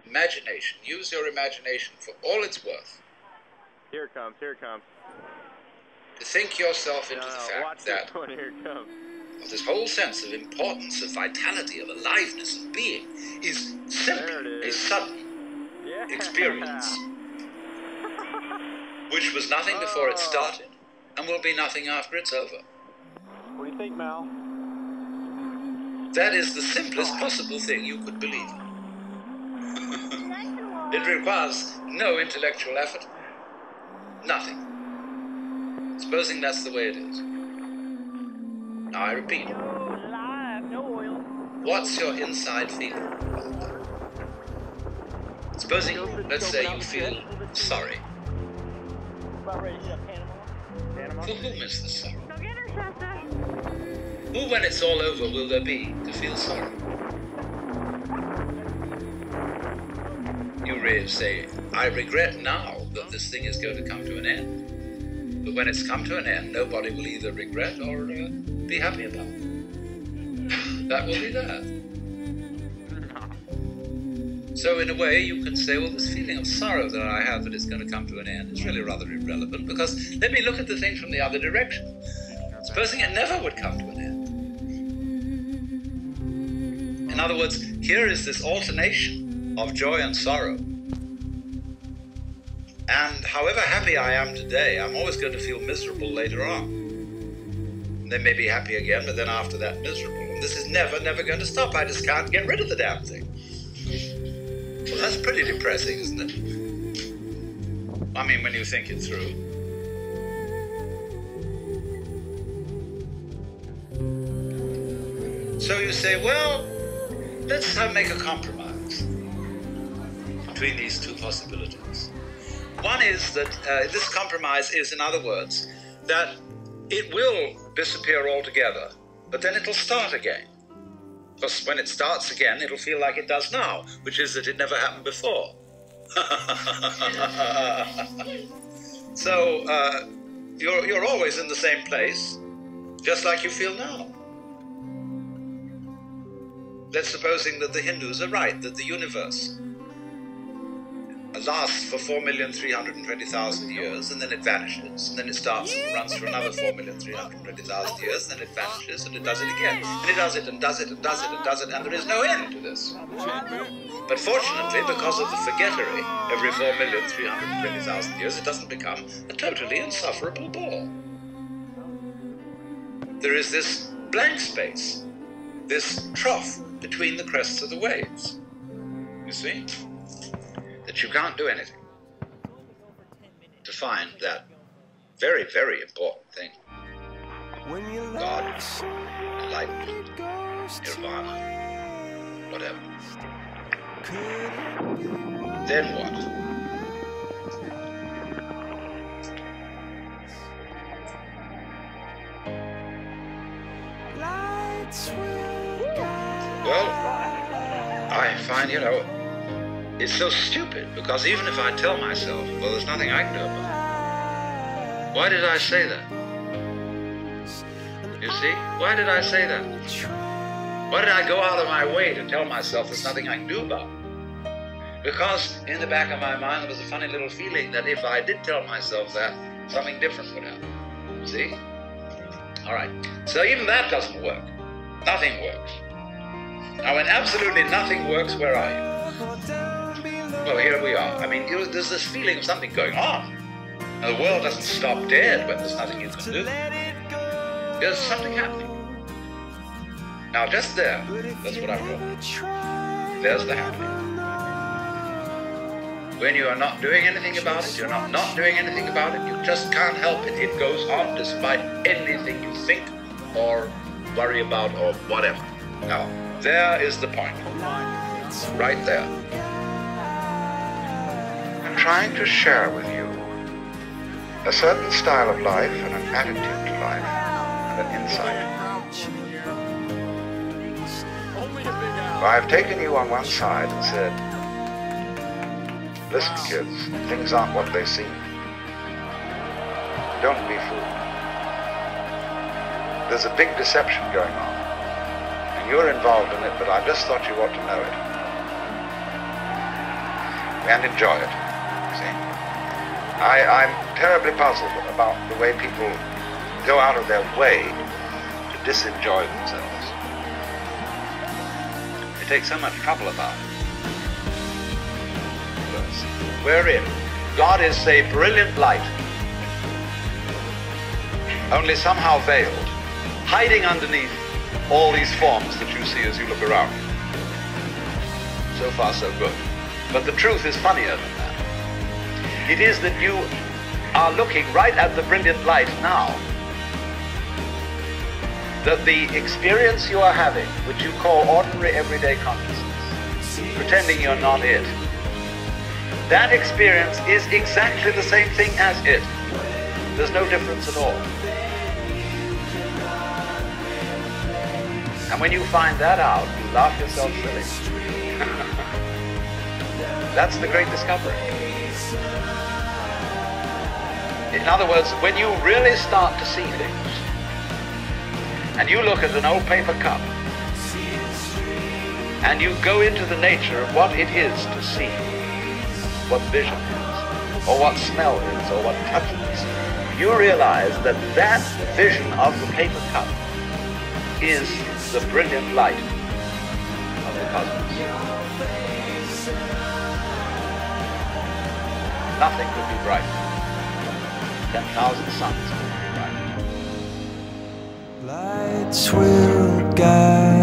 imagination, use your imagination for all it's worth. Here it comes, here it comes. To think yourself into the fact watch that this one, here it comes. this whole sense of importance, of vitality, of aliveness, of being is simply a sudden experience, which was nothing before it started and will be nothing after it's over. What do you think, Mal? That is the simplest possible thing you could believe. It requires no intellectual effort, nothing. Supposing that's the way it is. Now I repeat, what's your inside feeling? Supposing, let's say you feel sorry. For whom is the sorrow? Who, when it's all over, will there be to feel sorry? You really say, I regret now that this thing is going to come to an end. But when it's come to an end, nobody will either regret or be happy about it. That will be that. So in a way, you can say, well, this feeling of sorrow that I have that it's going to come to an end is really rather irrelevant, because let me look at the thing from the other direction. Supposing it never would come to an end. In other words, here is this alternation of joy and sorrow. And however happy I am today, I'm always going to feel miserable later on. And then maybe happy again, but then after that miserable. And this is never going to stop. I just can't get rid of the damn thing. Well, that's pretty depressing, isn't it? I mean, when you think it through. So you say, well, let's make a compromise between these two possibilities. One is that this compromise is, in other words, that it will disappear altogether, but then it'll start again. Because when it starts again, it'll feel like it does now, which is that it never happened before. So you're always in the same place, just like you feel now. That's supposing that the Hindus are right, that the universe lasts for 4,320,000 years, and then it vanishes, and then it starts and runs for another 4,320,000 years, and then it vanishes, and it does it again. And it does it, and does it, and does it, and does it, and there is no end to this. But fortunately, because of the forgettery, every 4,320,000 years, it doesn't become a totally insufferable bore. There is this blank space, this trough between the crests of the waves. You see? That you can't do anything to find that very, very important thing. God, enlightenment, nirvana, whatever. Then what? Well, I find, it's so stupid, because even if I tell myself, well, there's nothing I can do about it. Why did I say that? You see? Why did I say that? Why did I go out of my way to tell myself there's nothing I can do about it? Because in the back of my mind there was a funny little feeling that if I did tell myself that, something different would happen. See? All right. So even that doesn't work. Nothing works. Now when absolutely nothing works, where are you? Well, here we are. I mean, there's this feeling of something going on. Now, the world doesn't stop dead when there's nothing you can do. There's something happening. Now, just there, that's what I'm talking. There's the happening. When you are not doing anything about it, you're not doing anything about it, you just can't help it. It goes on despite anything you think or worry about or whatever. Now, there is the point. Right there. I'm trying to share with you a certain style of life and an attitude to life and an insight. I've taken you on one side and said, listen, kids, things aren't what they seem. Don't be fooled. There's a big deception going on, and you're involved in it, but I just thought you ought to know it. and enjoy it. See? I'm terribly puzzled about the way people go out of their way to disenjoy themselves. They take so much trouble about it. Wherein God is a brilliant light, only somehow veiled, hiding underneath all these forms that you see as you look around. So far, so good. But the truth is funnier than that. It is that you are looking right at the brilliant light now. That the experience you are having, which you call ordinary everyday consciousness, pretending you're not it, that experience is exactly the same thing as it. There's no difference at all. And when you find that out, you laugh yourself silly. That's the great discovery. In other words, when you really start to see things, and you look at an old paper cup, and you go into the nature of what it is to see, what vision is, or what smell is, or what touch is, you realize that that vision of the paper cup is the brilliant light of the cosmos. Nothing could be brighter. 10,000 suns could be brighter. Lights will guide